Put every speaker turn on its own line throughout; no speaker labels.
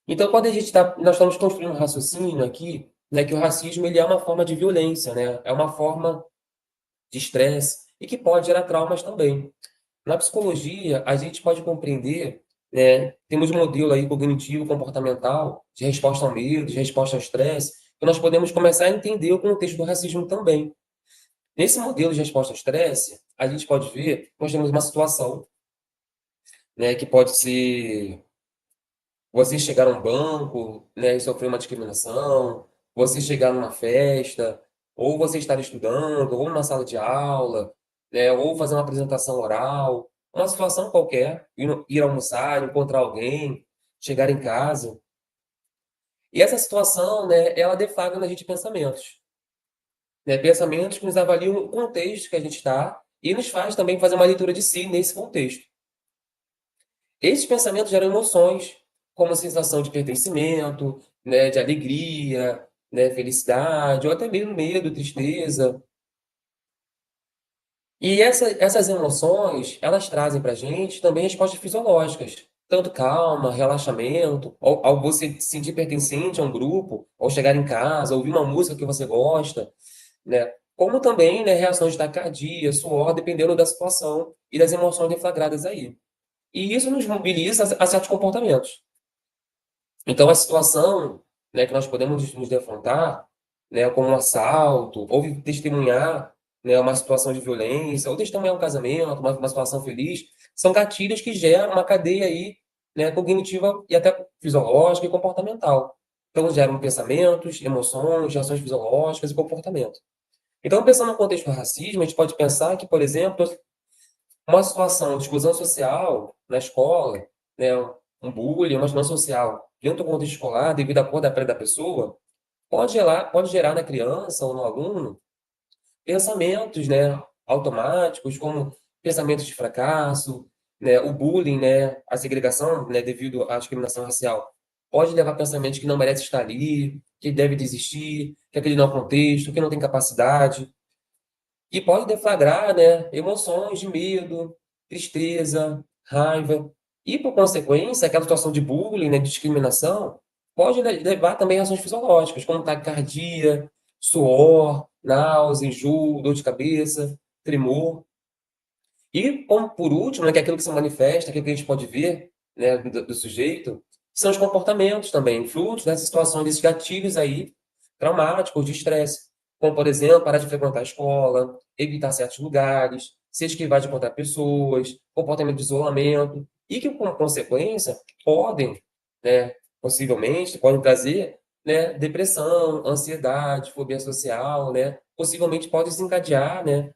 Então, quando nós estamos construindo um raciocínio aqui, né, que o racismo ele é uma forma de violência, né, é uma forma de estresse e que pode gerar traumas também. Na psicologia, a gente pode compreender, né, temos um modelo aí cognitivo comportamental de resposta ao medo, de resposta ao estresse, que nós podemos começar a entender o contexto do racismo também. Nesse modelo de resposta ao estresse, a gente pode ver que nós temos uma situação, né, que pode ser você chegar a um banco, né, e sofrer uma discriminação, você chegar numa festa, ou você estar estudando, ou numa sala de aula, né, ou fazer uma apresentação oral, uma situação qualquer, ir almoçar, encontrar alguém, chegar em casa. E essa situação, né, ela deflagra na gente pensamentos, né, pensamentos que nos avaliam o contexto que a gente está e nos faz também fazer uma leitura de si nesse contexto. Esses pensamentos geram emoções, como a sensação de pertencimento, né, de alegria, né, felicidade, ou até mesmo medo, tristeza. E essas emoções, elas trazem para a gente também respostas fisiológicas, tanto calma, relaxamento, ao você se sentir pertencente a um grupo, ao chegar em casa, ouvir uma música que você gosta, né? Como também, né, reações de taquicardia, suor, dependendo da situação e das emoções deflagradas aí. E isso nos mobiliza a certos comportamentos. Então, a situação, né, que nós podemos nos defrontar, né, como um assalto, ou testemunhar, né, uma situação de violência, ou testemunhar um casamento, uma situação feliz, são gatilhos que geram uma cadeia aí, né, cognitiva e até fisiológica e comportamental. Então, geram pensamentos, emoções, reações fisiológicas e comportamento. Então, pensando no contexto do racismo, a gente pode pensar que, por exemplo, uma situação de exclusão social na escola, né, um bullying, uma exclusão social dentro do contexto escolar, devido à cor da pele da pessoa, pode gerar na criança ou no aluno pensamentos, né, automáticos, como pensamentos de fracasso, né, o bullying, né, a segregação, né, devido à discriminação racial, pode levar a pensamentos que não merece estar ali, que deve desistir, que aquele não é o contexto, que não tem capacidade. E pode deflagrar, né, emoções de medo, tristeza, raiva. E, por consequência, aquela situação de bullying, né, de discriminação, pode levar também a ações fisiológicas, como taquicardia, suor, náusea, enjoo, dor de cabeça, tremor. E, como por último, né, que é aquilo que se manifesta, aquilo que a gente pode ver, né, do sujeito, são os comportamentos também, frutos dessas situações, desses gatilhos aí, traumáticos, de estresse. Como, por exemplo, parar de frequentar a escola, evitar certos lugares, se esquivar de encontrar pessoas, comportamento de isolamento, e que, como consequência, podem, né, possivelmente, podem trazer, né, depressão, ansiedade, fobia social, né, possivelmente pode desencadear, né,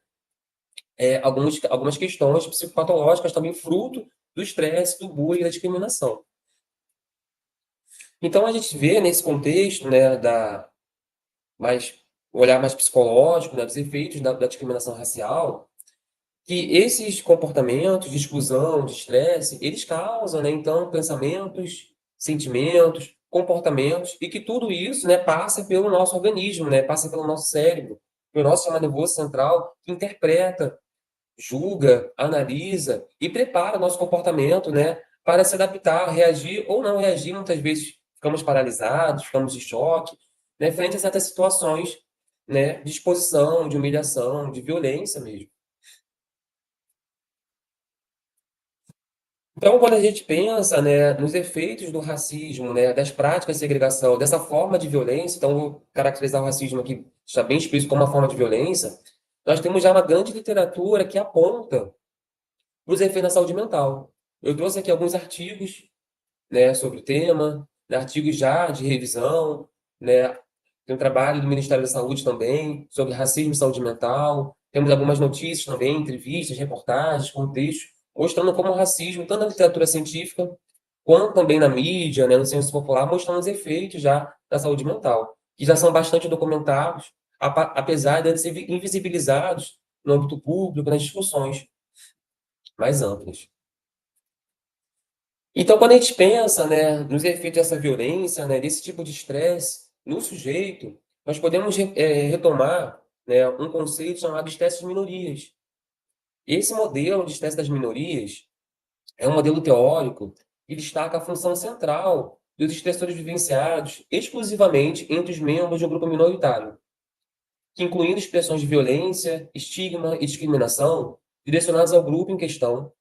algumas questões psicopatológicas também fruto do estresse, do bullying e da discriminação. Então, a gente vê nesse contexto, né, mais, olhar mais psicológico, né, dos efeitos da discriminação racial, que esses comportamentos de exclusão, de estresse, eles causam, né, então, pensamentos, sentimentos, comportamentos, e que tudo isso, né, passa pelo nosso organismo, né, passa pelo nosso cérebro, pelo nosso sistema nervoso central, que interpreta, julga, analisa e prepara o nosso comportamento, né, para se adaptar, reagir ou não reagir. Muitas vezes ficamos paralisados, ficamos em choque, né, frente a certas situações, né, de exposição, de humilhação, de violência mesmo. Então, quando a gente pensa, né, nos efeitos do racismo, né, das práticas de segregação, dessa forma de violência, então vou caracterizar o racismo aqui, está bem explícito como uma forma de violência, nós temos já uma grande literatura que aponta os efeitos na saúde mental. Eu trouxe aqui alguns artigos, né, sobre o tema, né, artigos já de revisão, né, tem um trabalho do Ministério da Saúde também sobre racismo e saúde mental. Temos algumas notícias também, entrevistas, reportagens, contextos, mostrando como o racismo, tanto na literatura científica, quanto também na mídia, né, no senso popular, mostrando os efeitos já da saúde mental, que já são bastante documentados, apesar de serem invisibilizados no âmbito público, nas discussões mais amplas. Então, quando a gente pensa, né, nos efeitos dessa violência, né, desse tipo de estresse no sujeito, nós podemos retomar, né, um conceito chamado estresse de minorias. Esse modelo de estresse das minorias é um modelo teórico que destaca a função central dos estressores vivenciados exclusivamente entre os membros de um grupo minoritário, que incluindo expressões de violência, estigma e discriminação direcionadas ao grupo em questão,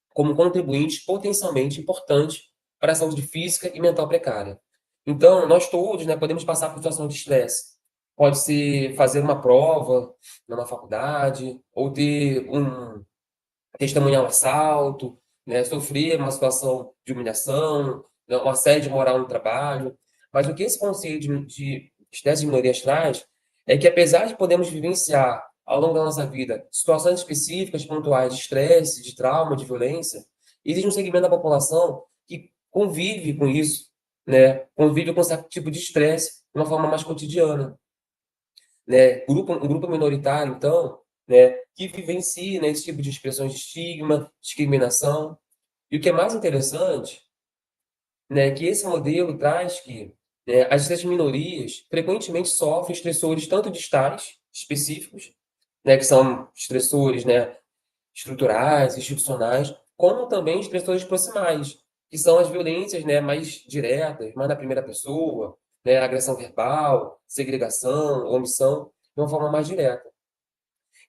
como contribuintes potencialmente importantes para a saúde física e mental precária. Então, nós todos, né, podemos passar por situação de estresse. Pode ser fazer uma prova numa faculdade, ou ter um testemunhar um assalto, né, sofrer uma situação de humilhação, né, um assédio moral no trabalho. Mas o que esse conceito de estresse de minorias traz é que, apesar de podermos vivenciar ao longo da nossa vida situações específicas, pontuais de estresse, de trauma, de violência, existe um segmento da população que convive com isso, né, convive com certo tipo de estresse de uma forma mais cotidiana, né? Um grupo minoritário, então, né, que vivencia, né, esse tipo de expressões de estigma, discriminação. E o que é mais interessante, né, que esse modelo traz que, né, essas minorias frequentemente sofrem estressores tanto distais, específicos, né, que são estressores, né, estruturais, institucionais, como também estressores proximais, que são as violências, né, mais diretas, mais na primeira pessoa, né, agressão verbal, segregação, omissão, de uma forma mais direta.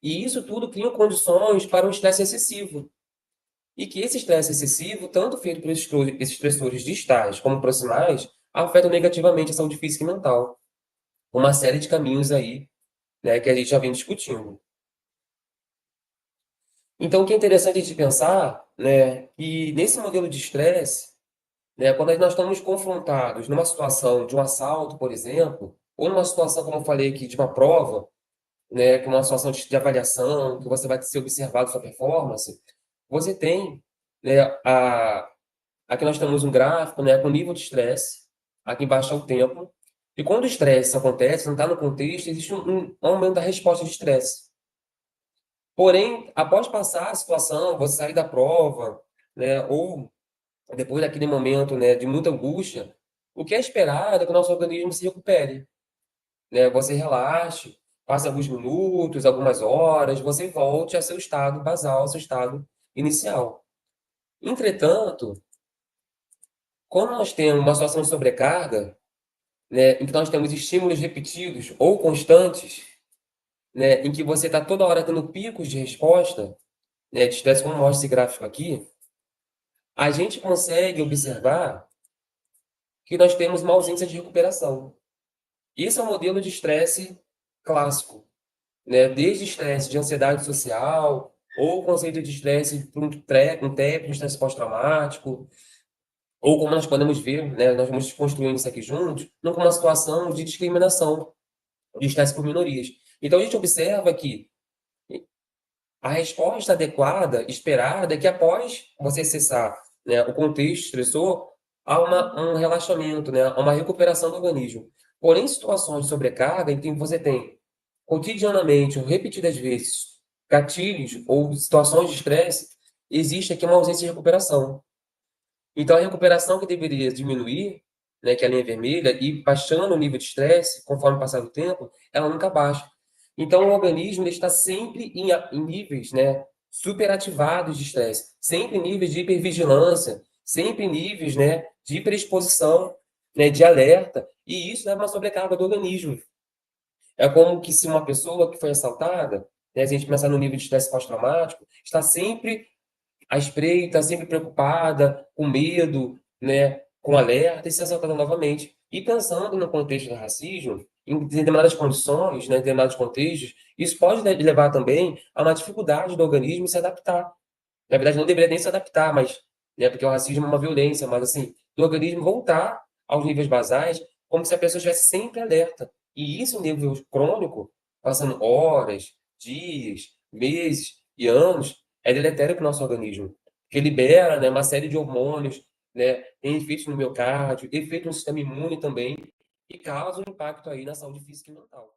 E isso tudo cria condições para um estresse excessivo. E que esse estresse excessivo, tanto feito por esses estressores distais como proximais, afetam negativamente a saúde física e mental. Uma série de caminhos aí, né, que a gente já vem discutindo. Então, o que é interessante de pensar, né, que nesse modelo de estresse, né, quando nós estamos confrontados numa situação de um assalto, por exemplo, ou numa situação, como eu falei aqui, de uma prova, né, que é uma situação de avaliação, que você vai ser observado sua performance, você tem, né, aqui nós temos um gráfico, né, com nível de estresse, aqui embaixo é o tempo, e quando o estresse acontece, não está no contexto, existe um aumento da resposta de estresse. Porém, após passar a situação, você sair da prova, né, ou depois daquele momento, né, de muita angústia, o que é esperado é que o nosso organismo se recupere, né? Você relaxe, passe alguns minutos, algumas horas, você volte a seu estado basal, ao seu estado inicial. Entretanto, quando nós temos uma situação de sobrecarga, né, em que nós temos estímulos repetidos ou constantes, né, em que você está toda hora tendo picos de resposta, né, de estresse, como mostra esse gráfico aqui, a gente consegue observar que nós temos uma ausência de recuperação. Esse é o modelo de estresse clássico, né? Desde estresse de ansiedade social, ou o conceito de estresse por um TEP, um estresse pós-traumático, ou como nós podemos ver, né, nós vamos construindo isso aqui juntos, numa situação de discriminação, de estresse por minorias. Então, a gente observa que a resposta adequada, esperada, é que após você cessar, né, o contexto estressor, há um relaxamento, né, há uma recuperação do organismo. Porém, em situações de sobrecarga, em que você tem cotidianamente ou repetidas vezes gatilhos ou situações de estresse, existe aqui uma ausência de recuperação. Então, a recuperação que deveria diminuir, né, que é a linha vermelha, e baixando o nível de estresse conforme passar o tempo, ela nunca baixa. Então, o organismo ele está sempre em níveis, né, superativados de estresse, sempre em níveis de hipervigilância, sempre em níveis, né, de hiperexposição, né, de alerta, e isso leva a uma sobrecarga do organismo. É como que se uma pessoa que foi assaltada, né, se a gente pensar no nível de estresse pós-traumático, está sempre à espreita, sempre preocupada, com medo, né, com alerta e se assaltada novamente. E pensando no contexto do racismo, em determinadas condições, né, em determinados contextos, isso pode levar também a uma dificuldade do organismo se adaptar. Na verdade, não deveria nem se adaptar, mas, né, porque o racismo é uma violência, mas assim, do organismo voltar aos níveis basais, como se a pessoa estivesse sempre alerta. E isso, em nível crônico, passando horas, dias, meses e anos, é deletério para o nosso organismo, porque libera, né, uma série de hormônios, né, tem efeitos no miocárdio, efeito no sistema imune também, e causa um impacto aí na saúde física e mental.